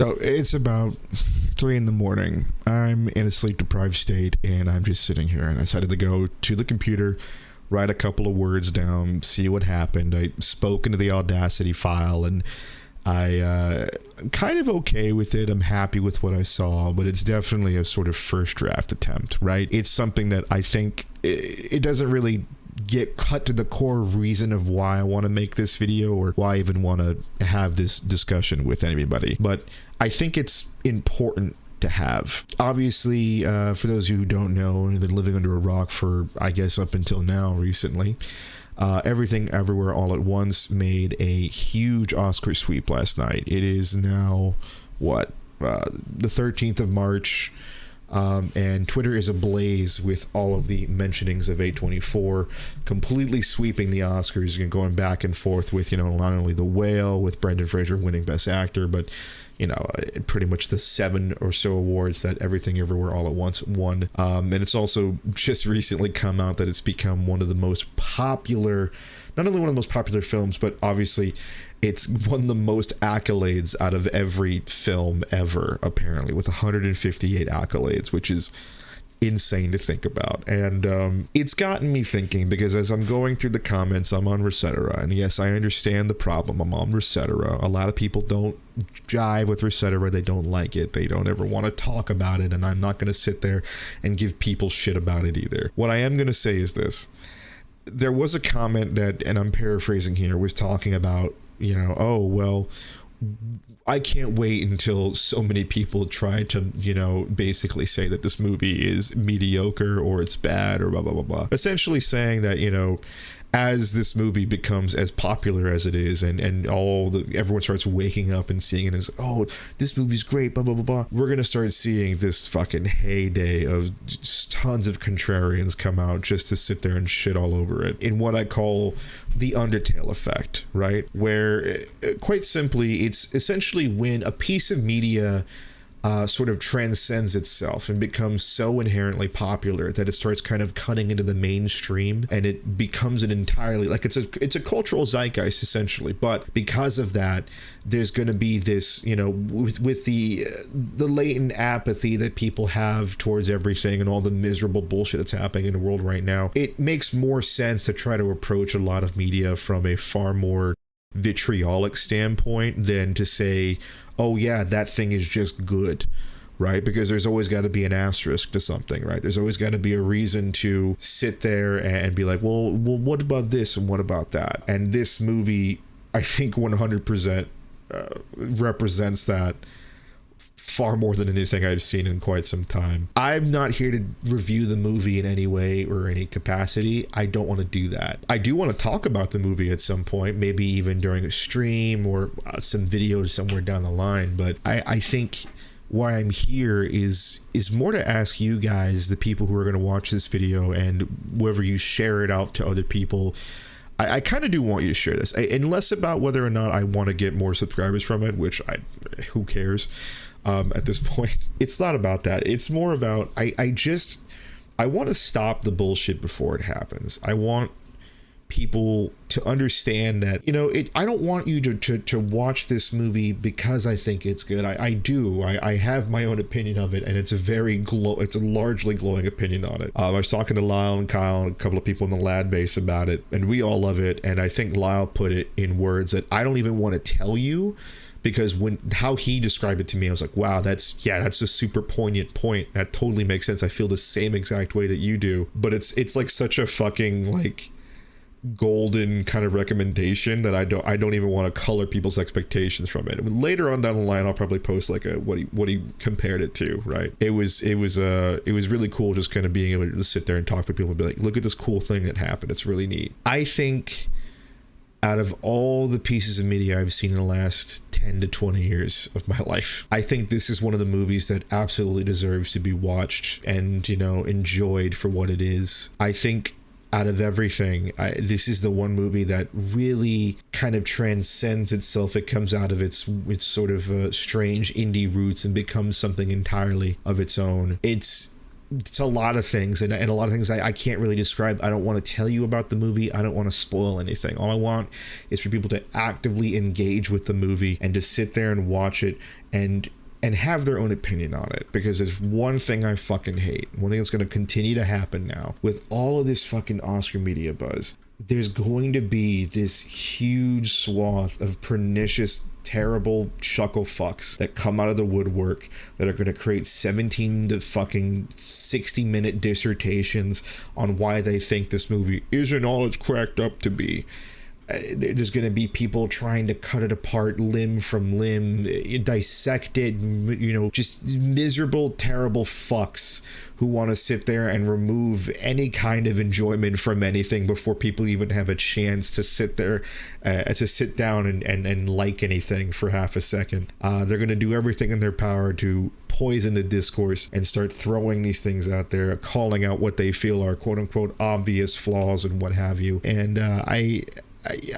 So it's about 3 in the morning. I'm in a sleep deprived state and I'm just sitting here, and I decided to go to the computer, write a couple of words down, see what happened. I spoke into the Audacity file, and I'm kind of okay with it. I'm happy with what I saw, but it's definitely a sort of first draft attempt, right? It's something that I think it doesn't really get cut to the core reason of why I want to make this video or why I even want to have this discussion with anybody. But I think it's important to have. Obviously, for those of you who don't know and have been living under a rock for, I guess, up until now recently, Everything Everywhere All at Once made a huge Oscar sweep last night. It is now, the 13th of March, and Twitter is ablaze with all of the mentionings of A24, completely sweeping the Oscars and going back and forth with, not only The Whale, with Brendan Fraser winning Best Actor, but pretty much the 7 or so awards that Everything Everywhere All at Once won. And it's also just recently come out that it's become one of the most popular, not only one of the most popular films, but obviously it's won the most accolades out of every film ever, apparently, with 158 accolades, which is insane to think about. And it's gotten me thinking, because as I'm going through the comments, I'm on Resetera, and yes, I understand the problem. I'm on Resetera. A lot of people don't jive with Resetera. They don't like it. They don't ever want to talk about it, and I'm not going to sit there and give people shit about it either. What I am going to say is this. There was a comment that, and I'm paraphrasing here, was talking about, oh, well, I can't wait until so many people try to, basically say that this movie is mediocre or it's bad or blah, blah, blah, blah. Essentially saying that, as this movie becomes as popular as it is, and everyone starts waking up and seeing it as, oh, this movie's great, blah, blah, blah, blah, we're going to start seeing this fucking heyday of just tons of contrarians come out just to sit there and shit all over it in what I call the Undertale Effect, right? Where, quite simply, it's essentially when a piece of media sort of transcends itself and becomes so inherently popular that it starts kind of cutting into the mainstream, and it becomes an entirely, like, it's a cultural zeitgeist essentially. But because of that, there's going to be this, with the latent apathy that people have towards everything and all the miserable bullshit that's happening in the world right now, it makes more sense to try to approach a lot of media from a far more vitriolic standpoint than to say, oh yeah, that thing is just good, right? Because there's always got to be an asterisk to something, right? There's always got to be a reason to sit there and be like, well, what about this and what about that? And this movie, I think 100% represents that far more than anything I've seen in quite some time. I'm not here to review the movie in any way or any capacity. I don't want to do that. I do want to talk about the movie at some point, maybe even during a stream or some videos somewhere down the line. But I think why I'm here is more to ask you guys, the people who are going to watch this video, and whether you share it out to other people, I kind of do want you to share this, and less about whether or not I want to get more subscribers from it, which who cares. At this point, it's not about that. It's more about I want to stop the bullshit before it happens. I want people to understand that, I don't want you to watch this movie because I think it's good. I have my own opinion of it, and it's a largely glowing opinion on it. I was talking to Lyle and Kyle and a couple of people in the lad base about it, and we all love it. And I think Lyle put it in words that I don't even want to tell you, because how he described it to me, I was like, wow, that's a super poignant point. That totally makes sense. I feel the same exact way that you do. But it's like such a fucking like golden kind of recommendation that I don't even want to color people's expectations from it. Later on down the line, I'll probably post like what he compared it to, right? It was really cool just kind of being able to just sit there and talk to people and be like, look at this cool thing that happened. It's really neat. I think out of all the pieces of media I've seen in the last 10 to 20 years of my life, I think this is one of the movies that absolutely deserves to be watched and, enjoyed for what it is. I think out of everything, this is the one movie that really kind of transcends itself. It comes out of its sort of strange indie roots and becomes something entirely of its own. It's it's a lot of things, and a lot of things I can't really describe. I don't want to tell you about the movie. I don't want to spoil anything. All I want is for people to actively engage with the movie and to sit there and watch it and have their own opinion on it, because there's one thing I fucking hate. One thing that's going to continue to happen now with all of this fucking Oscar media buzz. There's going to be this huge swath of pernicious, terrible chuckle fucks that come out of the woodwork that are going to create 17 to fucking 60-minute dissertations on why they think this movie isn't all it's cracked up to be. There's going to be people trying to cut it apart limb from limb, dissect it, just miserable, terrible fucks who want to sit there and remove any kind of enjoyment from anything before people even have a chance to sit there, to sit down and like anything for half a second. They're going to do everything in their power to poison the discourse and start throwing these things out there, calling out what they feel are quote unquote obvious flaws and what have you. And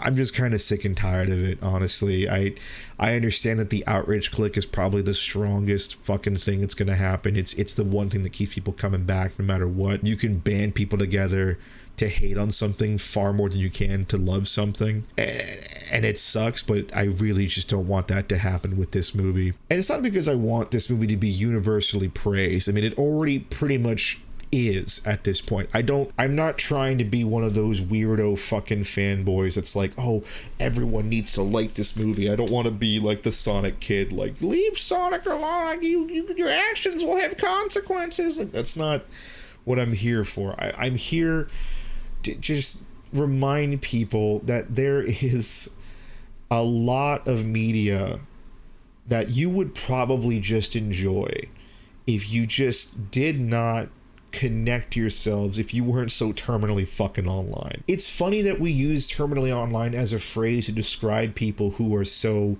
I'm just kind of sick and tired of it, honestly. I understand that the outrage click is probably the strongest fucking thing that's going to happen. It's the one thing that keeps people coming back no matter what. You can band people together to hate on something far more than you can to love something, and it sucks, but I really just don't want that to happen with this movie. And it's not because I want this movie to be universally praised. I mean, it already pretty much is at this point. I'm not trying to be one of those weirdo fucking fanboys that's like, oh, everyone needs to like this movie. I don't want to be like the Sonic kid, like, leave Sonic alone, your actions will have consequences. Like, that's not what I'm here for. I'm here to just remind people that there is a lot of media that you would probably just enjoy if you just did not connect yourselves, if you weren't so terminally fucking online. It's funny that we use terminally online as a phrase to describe people who are so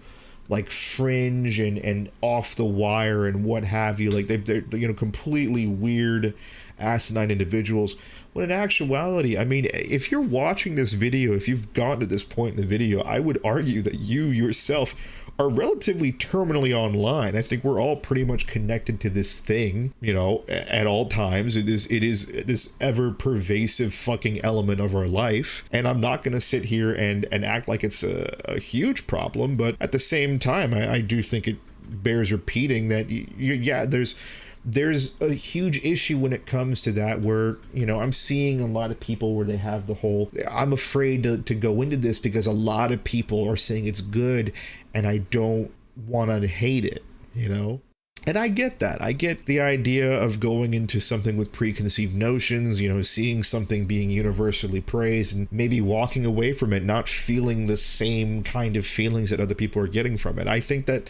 like fringe and off the wire and what have you. Like they're completely weird, asinine individuals. When in actuality, I mean, if you're watching this video, if you've gotten to this point in the video, I would argue that you yourself are relatively terminally online. I think we're all pretty much connected to this thing, at all times. It is this ever pervasive fucking element of our life. And I'm not going to sit here and act like it's a huge problem, but at the same time, I do think it bears repeating that, there's a huge issue when it comes to that, where, I'm seeing a lot of people where they have the whole, I'm afraid to go into this because a lot of people are saying it's good and I don't want to hate it, And I get that. I get the idea of going into something with preconceived notions, seeing something being universally praised and maybe walking away from it, not feeling the same kind of feelings that other people are getting from it. I think that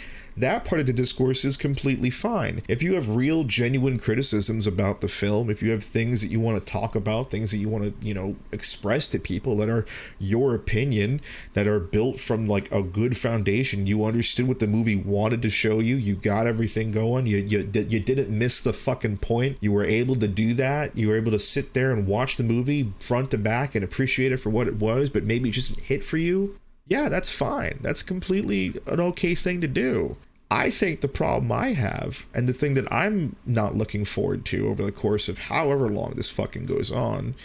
part of the discourse is completely fine. If you have real, genuine criticisms about the film, if you have things that you want to talk about, things that you want to, express to people that are your opinion, that are built from like a good foundation, you understood what the movie wanted to show you, you got everything going, you didn't miss the fucking point, you were able to do that, you were able to sit there and watch the movie front to back and appreciate it for what it was, but maybe it just didn't hit for you. Yeah, that's fine. That's completely an okay thing to do. I think the problem I have, and the thing that I'm not looking forward to over the course of however long this fucking goes on,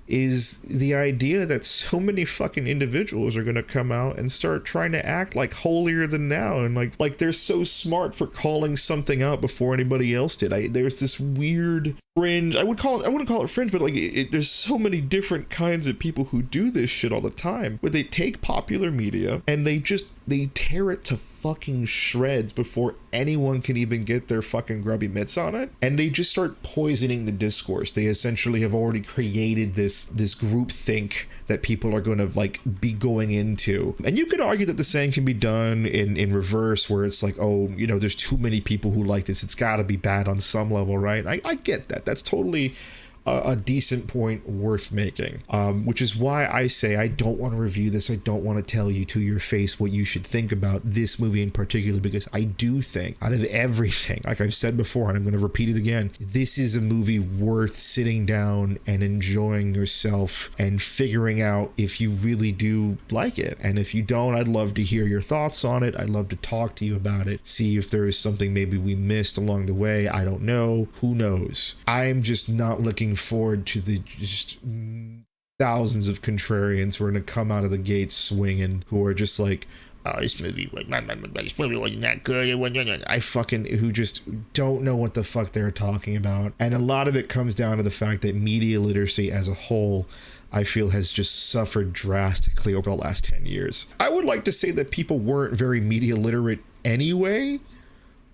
is the idea that so many fucking individuals are going to come out and start trying to act like holier than thou, and like they're so smart for calling something out before anybody else did. There's this weird fringe. I wouldn't call it fringe, but like there's so many different kinds of people who do this shit all the time, where they take popular media and they tear it to fucking shreds before anyone can even get their fucking grubby mitts on it, and they just start poisoning the discourse. They essentially have already created this group think that people are going to like be going into. And you could argue that the same can be done in reverse, where it's like, oh, there's too many people who like this, it's got to be bad on some level, right? I get that. That's totally a decent point worth making, which is why I say I don't want to review this. I don't want to tell you to your face what you should think about this movie in particular, because I do think out of everything, like I've said before, and I'm going to repeat it again, this is a movie worth sitting down and enjoying yourself and figuring out if you really do like it. And if you don't, I'd love to hear your thoughts on it. I'd love to talk to you about it, see if there is something maybe we missed along the way. I don't know. Who knows? I'm just not looking forward to the just thousands of contrarians who are going to come out of the gate swinging, who are just like, oh, this movie wasn't that good. Who just don't know what the fuck they're talking about. And a lot of it comes down to the fact that media literacy as a whole, I feel, has just suffered drastically over the last 10 years. I would like to say that people weren't very media literate anyway.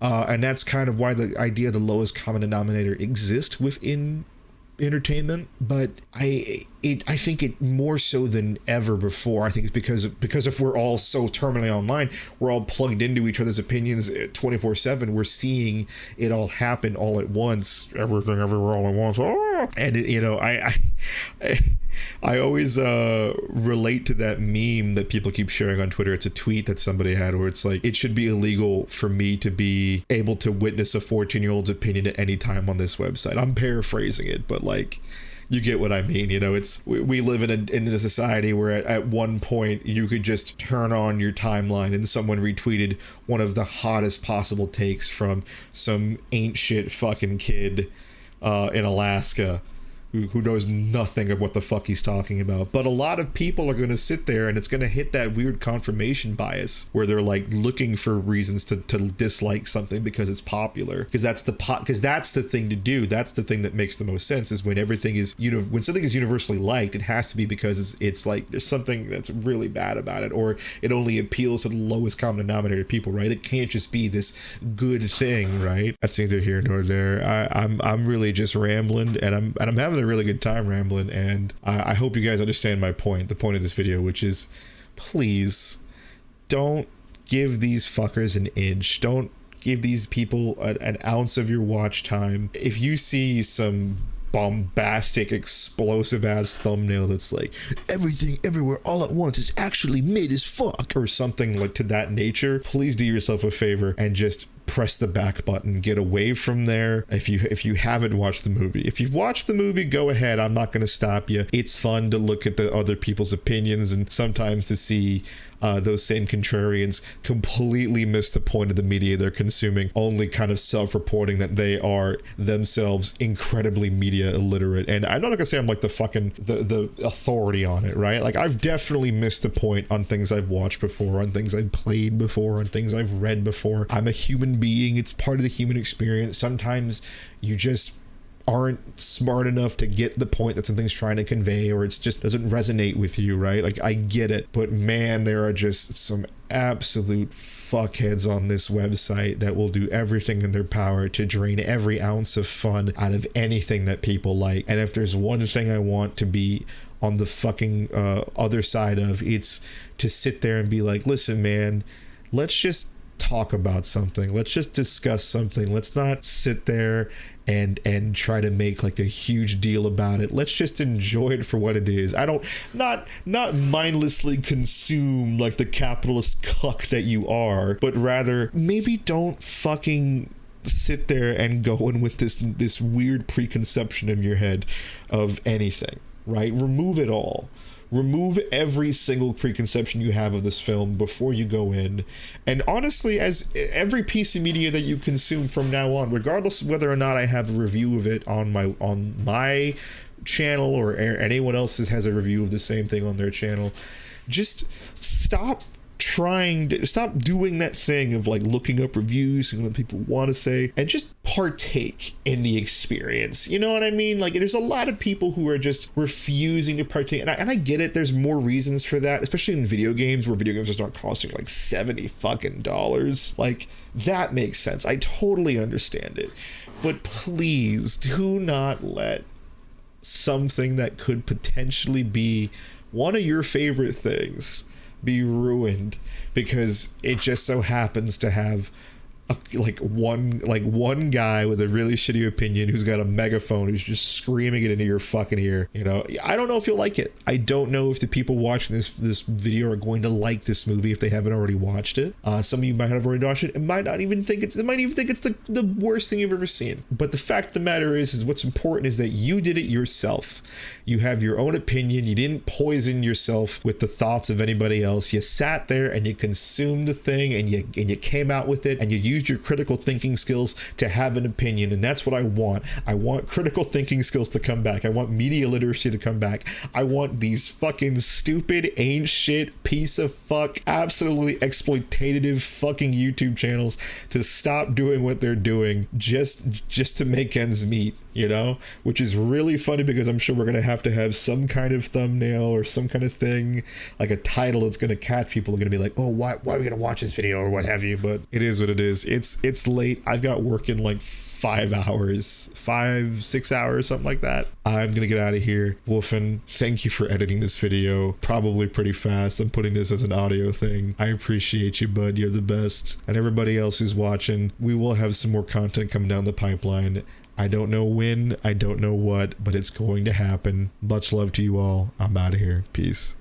And that's kind of why the idea of the lowest common denominator exists within entertainment, but I think it more so than ever before. I think it's because if we're all so terminally online, we're all plugged into each other's opinions 24/7. We're seeing it all happen all at once, everything everywhere all at once. Oh! And I always relate to that meme that people keep sharing on Twitter. It's a tweet that somebody had where it's like, it should be illegal for me to be able to witness a 14-year-old's opinion at any time on this website. I'm paraphrasing it, but like, you get what I mean. You know, it's we live in a society where at one point you could just turn on your timeline and someone retweeted one of the hottest possible takes from some ain't shit fucking kid in Alaska who knows nothing of what the fuck he's talking about. But a lot of people are going to sit there and it's going to hit that weird confirmation bias where they're like looking for reasons to dislike something because it's popular, because that's the thing to do. That's the thing that makes the most sense, is when everything is, when something is universally liked, it has to be because it's like there's something that's really bad about it, or it only appeals to the lowest common denominator of people, right? It can't just be this good thing, right? That's neither here nor there. I'm really just rambling, and I'm having a really good time rambling, and I hope you guys understand my point, the point of this video, which is, please don't give these fuckers an inch. Don't give these people an ounce of your watch time. If you see some bombastic, explosive ass thumbnail that's like, everything everywhere all at once is actually mid as fuck, or something like to that nature, please do yourself a favor and just press the back button. Get away from there. If you haven't watched the movie, if you've watched the movie, go ahead. I'm not going to stop you. It's fun to look at the other people's opinions and sometimes to see those same contrarians completely miss the point of the media they're consuming, only kind of self-reporting that they are themselves incredibly media illiterate. And I'm not gonna say I'm like the authority on it, right? Like, I've definitely missed the point on things I've watched before, on things I've played before, on things I've read before. I'm a human being. It's part of the human experience. Sometimes you just aren't smart enough to get the point that something's trying to convey, or it's just doesn't resonate with you, right? Like, I get it, but man, there are just some absolute fuckheads on this website that will do everything in their power to drain every ounce of fun out of anything that people like. And if there's one thing I want to be on the fucking other side of, it's to sit there and be like, listen, man, let's just talk about something. Let's just discuss something. Let's not sit there and try to make like a huge deal about it. Let's just enjoy it for what it is. Not mindlessly consume like the capitalist cuck that you are, but rather maybe don't fucking sit there and go in with this weird preconception in your head of anything, right? Remove it all. Remove every single preconception you have of this film before you go in. And honestly, as every piece of media that you consume from now on, regardless of whether or not I have a review of it on my channel, or anyone else has a review of the same thing on their channel, just stop doing that thing of like looking up reviews and what people want to say, and just partake in the experience. You know what I mean? Like, there's a lot of people who are just refusing to partake, and I get it. There's more reasons for that, especially in video games, where video games just start costing like $70 fucking dollars. Like, that makes sense. I totally understand it, but please do not let something that could potentially be one of your favorite things be ruined because it just so happens to have one guy with a really shitty opinion who's got a megaphone who's just screaming it into your fucking ear. You know, I don't know if you'll like it. I don't know if the people watching this video are going to like this movie if they haven't already watched it. Some of you might have already watched it and might even think it's the worst thing you've ever seen. But the fact of the matter is what's important is that you did it yourself. You have your own opinion. You didn't poison yourself with the thoughts of anybody else. You sat there and you consumed the thing and you came out with it and you used your critical thinking skills to have an opinion. And that's what I want. I want critical thinking skills to come back. I want media literacy to come back. I want these fucking stupid, ain't shit, piece of fuck, absolutely exploitative fucking YouTube channels to stop doing what they're doing just to make ends meet. You know, which is really funny because I'm sure we're going to have some kind of thumbnail or some kind of thing, like a title that's going to catch people. Are going to be like, oh, why are we going to watch this video or what have you? But it is what it is. It's late. I've got work in like 6 hours, something like that. I'm going to get out of here. Wolfen, thank you for editing this video. Probably pretty fast. I'm putting this as an audio thing. I appreciate you, bud. You're the best. And everybody else who's watching, we will have some more content coming down the pipeline. I don't know when, I don't know what, but it's going to happen. Much love to you all. I'm out of here. Peace.